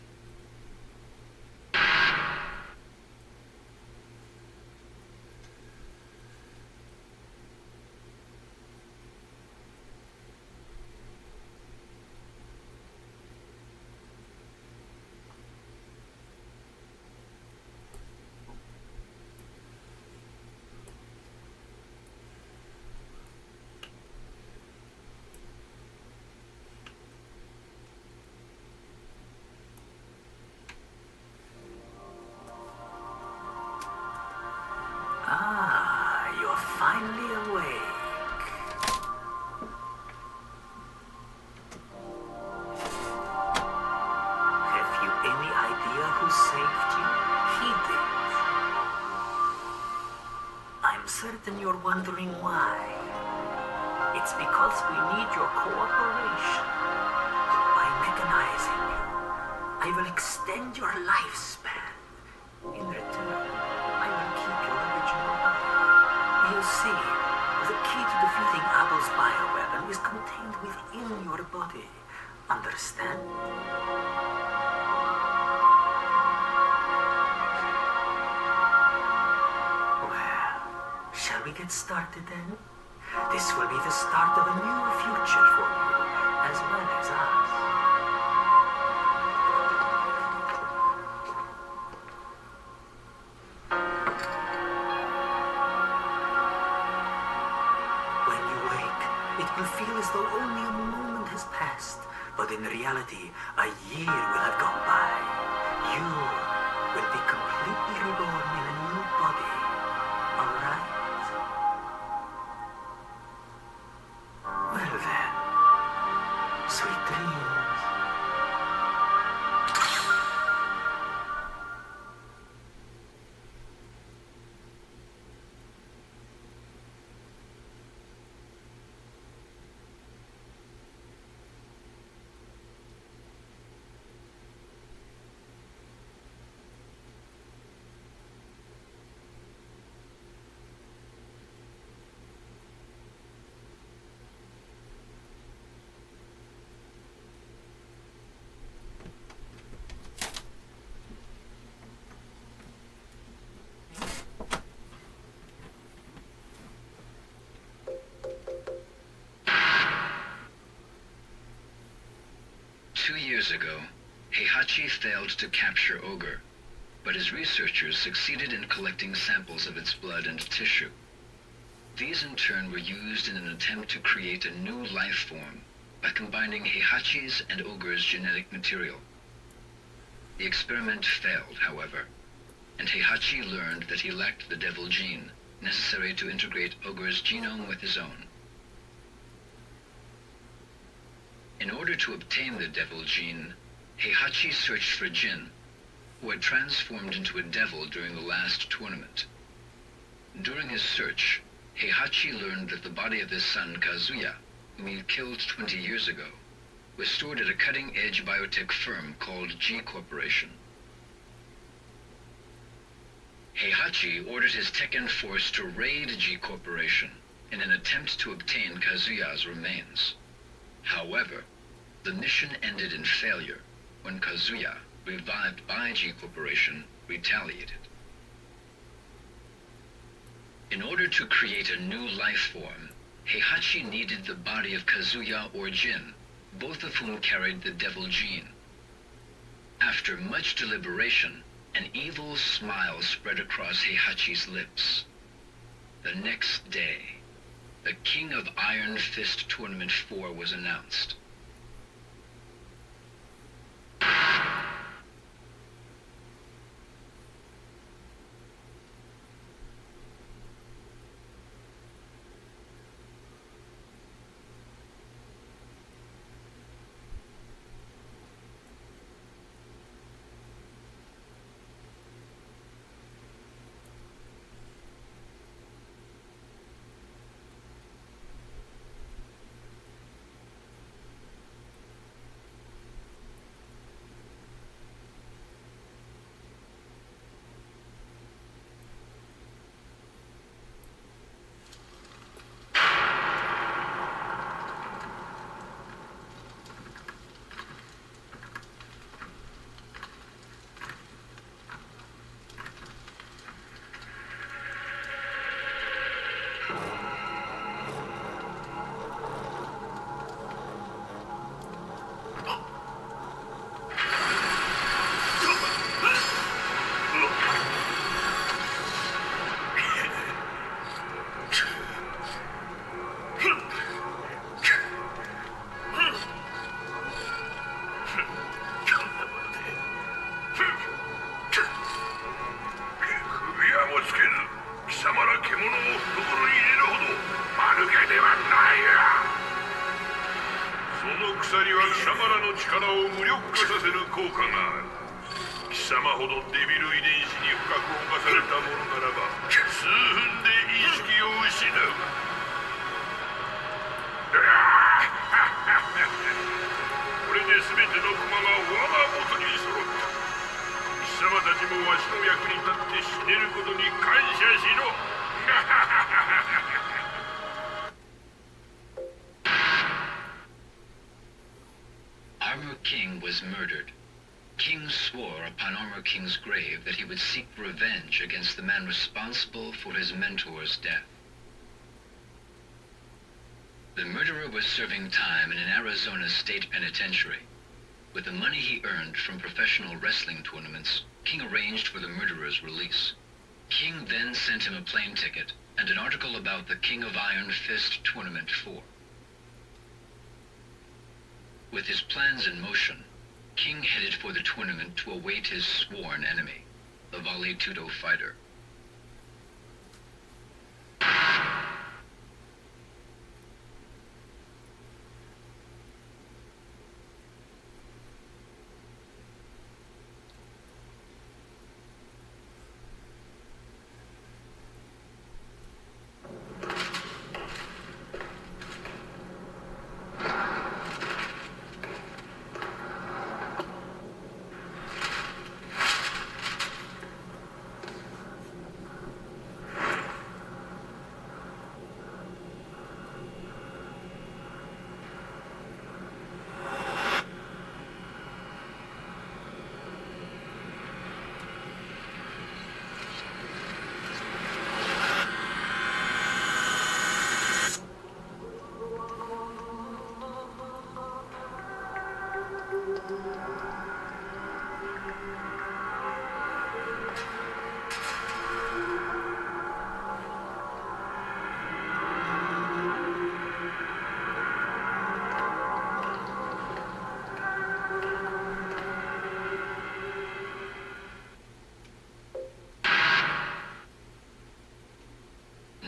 You're finally awake. Have you any idea who saved you? He did. I'm certain you're wondering why. It's because we need your cooperation. By mechanizing you, I will extend your lifespan. In return, I will keep your original body. You see, the key to defeating Abel's bioweapon is contained within your body. Understand? Well, shall we get started then? This will be the start of a new future for you, as well as us. When you wake, it will feel as though only a moment has passed, but in reality, a year will have gone by. You will be completely reborn in a new body, all right? Well then, sweet dreams. 2 years ago, Heihachi failed to capture Ogre, but his researchers succeeded in collecting samples of its blood and tissue. These in turn were used in an attempt to create a new life form by combining Heihachi's and Ogre's genetic material. The experiment failed, however, and Heihachi learned that he lacked the devil gene necessary to integrate Ogre's genome with his own. In order to obtain the devil gene, Heihachi searched for Jin, who had transformed into a devil during the last tournament. During his search, Heihachi learned that the body of his son Kazuya, whom he killed 20 years ago, was stored at a cutting-edge biotech firm called G Corporation. Heihachi ordered his Tekken force to raid G Corporation in an attempt to obtain Kazuya's remains. However, the mission ended in failure when Kazuya, revived by G Corporation, retaliated. In order to create a new life form, Heihachi needed the body of Kazuya or Jin, both of whom carried the devil gene. After much deliberation, an evil smile spread across Heihachi's lips. The next day, the King of Iron Fist Tournament 4 was announced. Armor King was murdered. King swore upon Armor King's grave that he would seek revenge against the man responsible for his mentor's death. The murderer was serving time in an Arizona state penitentiary. With the money he earned from professional wrestling tournaments, King arranged for the murderer's release. King then sent him a plane ticket and an article about the King of Iron Fist Tournament 4. With his plans in motion, King headed for the tournament to await his sworn enemy, the Vale Tudo fighter.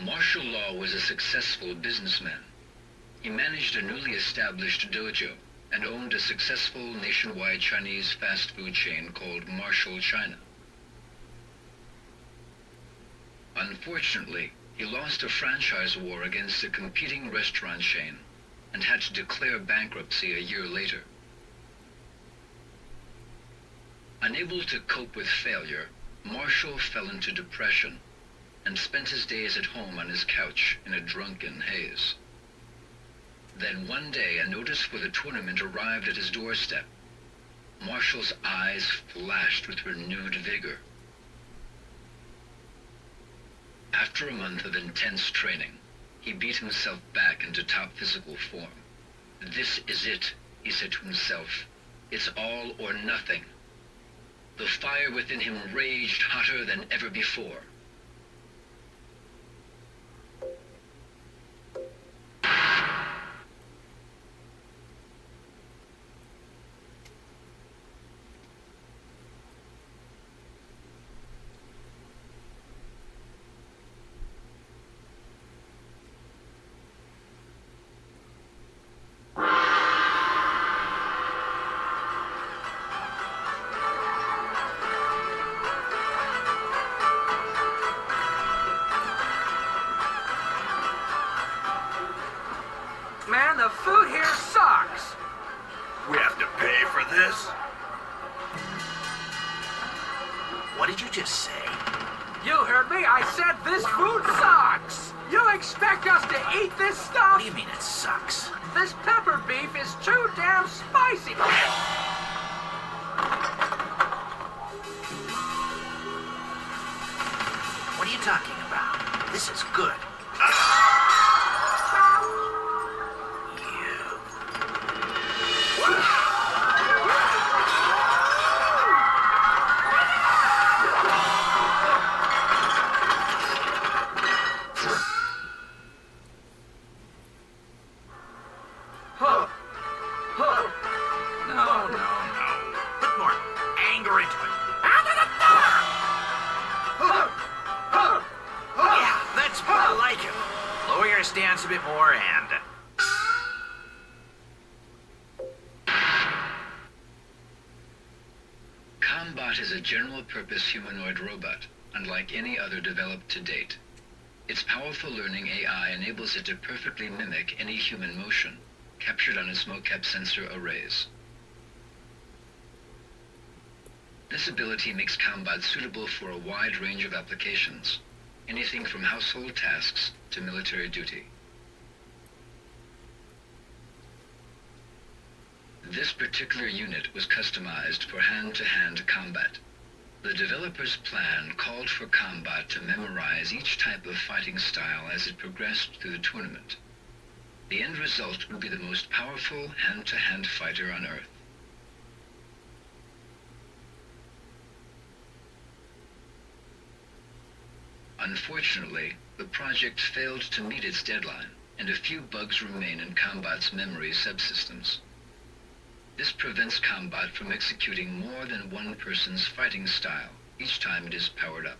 Martial Law was a successful businessman. He managed a newly established dojo and owned a successful nationwide Chinese fast food chain called Martial China. Unfortunately, he lost a franchise war against a competing restaurant chain and had to declare bankruptcy a year later. Unable to cope with failure, Marshall fell into depression and spent his days at home on his couch in a drunken haze. Then one day, a notice for the tournament arrived at his doorstep. Marshall's eyes flashed with renewed vigor. After a month of intense training, he beat himself back into top physical form. This is it, he said to himself. It's all or nothing. The fire within him raged hotter than ever before. Man, the food here sucks. We have to pay for this? What did you just say? You heard me. I said this food sucks. You expect us to eat this stuff? What do you mean it sucks? This pepper beef is too damn spicy. What are you talking about? This is good. Put more anger into it. Yeah, that's more like it. Lower your stance a bit more and... Combot is a general-purpose humanoid robot, unlike any other developed to date. Its powerful learning AI enables it to perfectly mimic any human motion, captured on its mocap sensor arrays. This ability makes Combot suitable for a wide range of applications, anything from household tasks to military duty. This particular unit was customized for hand-to-hand combat. The developer's plan called for Combot to memorize each type of fighting style as it progressed through the tournament. The end result would be the most powerful hand-to-hand fighter on Earth. Unfortunately, the project failed to meet its deadline, and a few bugs remain in Combot's memory subsystems. This prevents Combot from executing more than one person's fighting style each time it is powered up.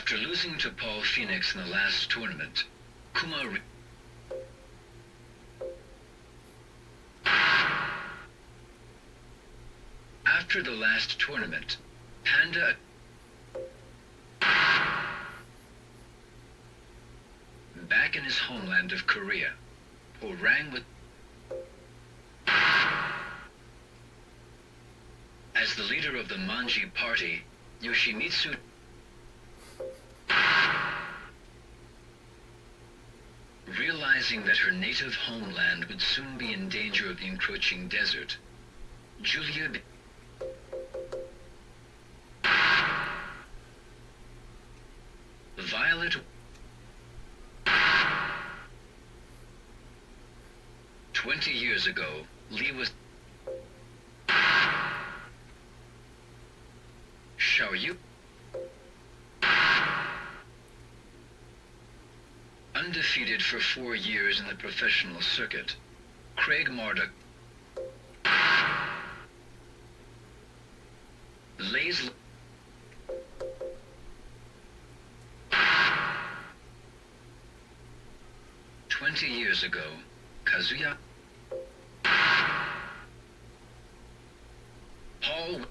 After losing to Paul Phoenix in the last tournament, After the last tournament, Panda back in his homeland of Korea, rang with as the leader of the Manji party, Yoshimitsu realizing that her native homeland would soon be in danger of the encroaching desert, Julia Violet 20 years ago, Lee was Xiaoyu undefeated for 4 years in the professional circuit. Craig Marduk lays 20 years ago, Kazuya Paul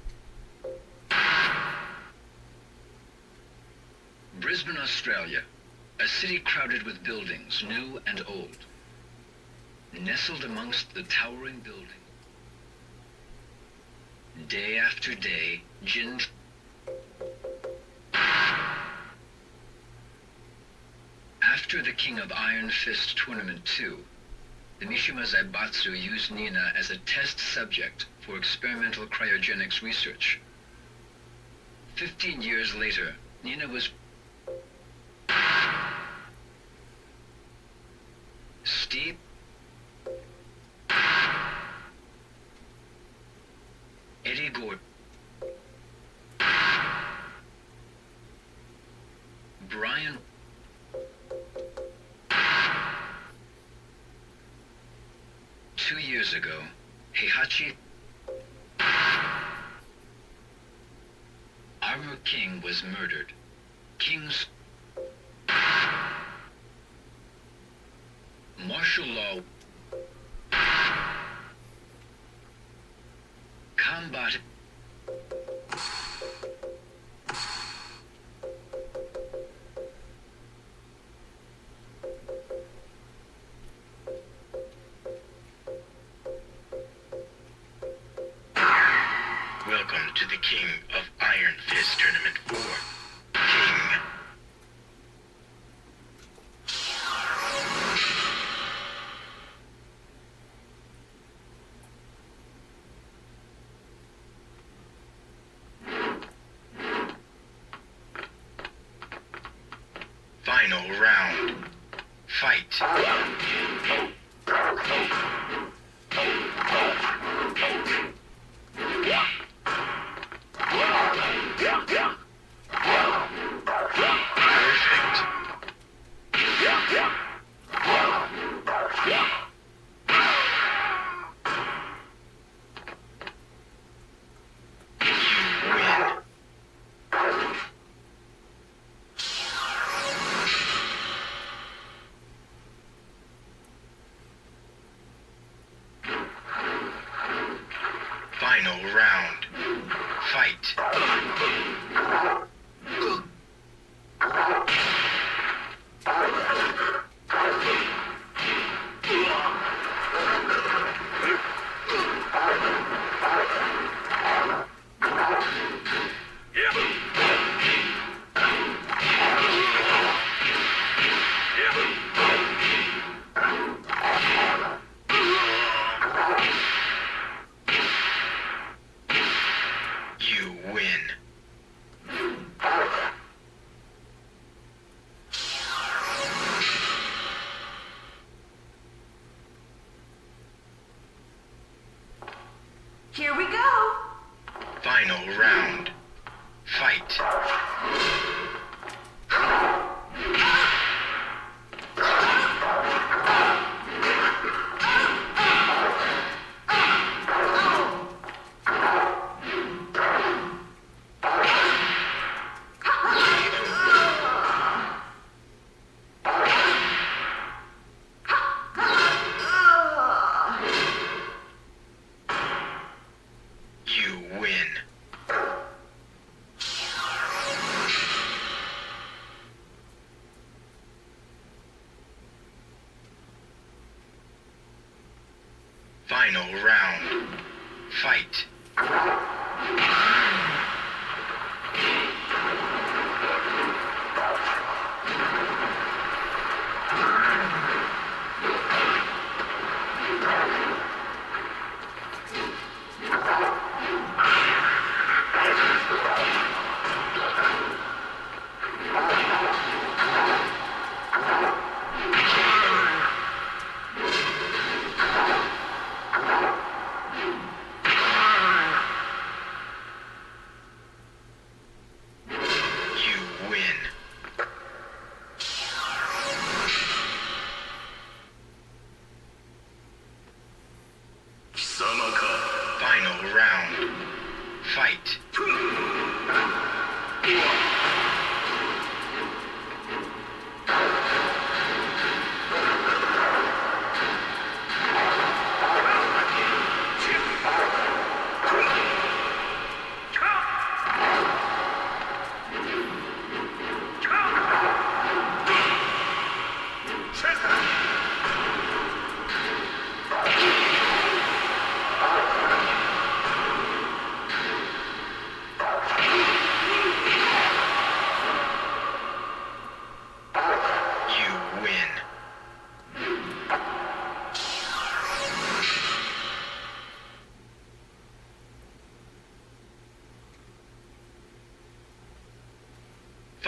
Brisbane, Australia, a city crowded with buildings, new and old. Nestled amongst the towering buildings. Day after day, Jin After the King of Iron Fist Tournament 2, the Mishima Zaibatsu used Nina as a test subject for experimental cryogenics research. 15 years later, Nina was Steve Eddie Gordon Brian 2 years ago, Heihachi Armor King was murdered. King's martial law combat Welcome to the King of Iron Fist Tournament 4. King. Final round. Fight. Final round. Fight. You win. Here we go. Final round. Fight.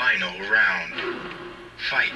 Final round. Fight.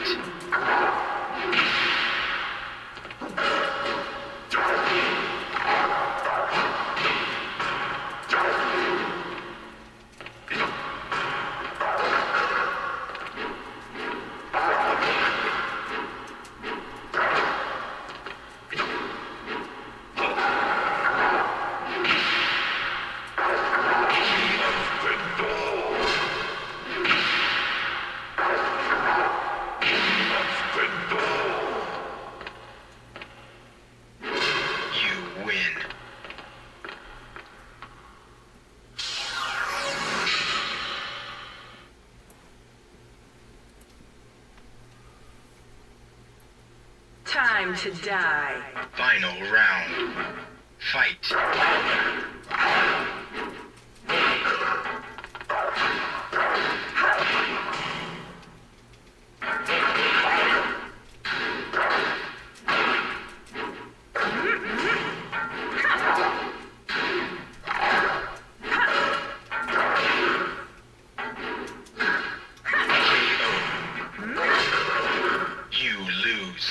Time to die. Final round. Fight.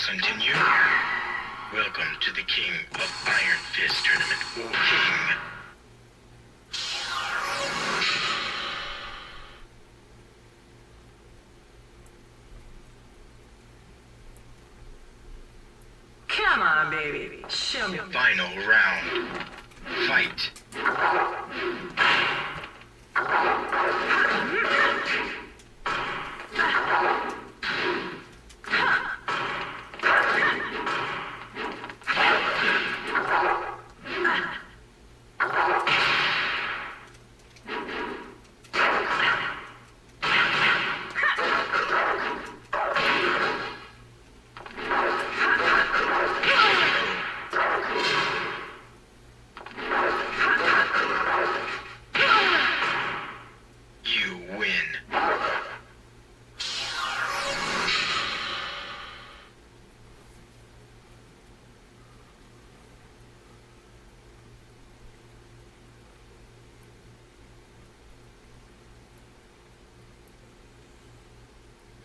Continue. Welcome to the King of Iron Fist Tournament 4 King. Come on, baby. Show me. Final round. Fight.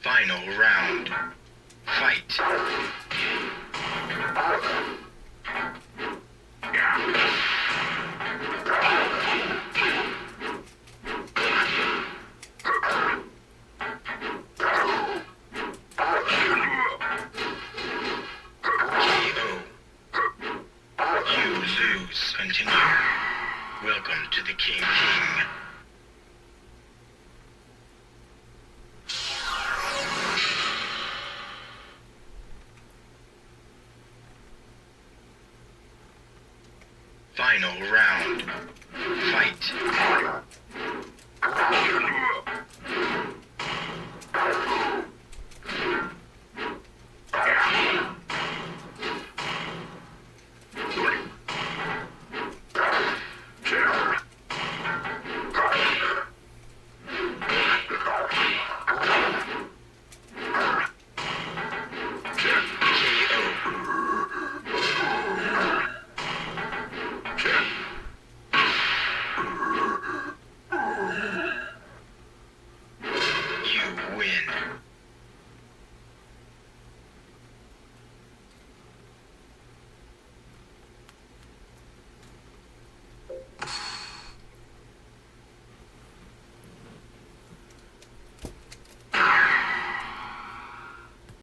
Final round. Fight. Continue. Welcome to the King. Final round. Fight.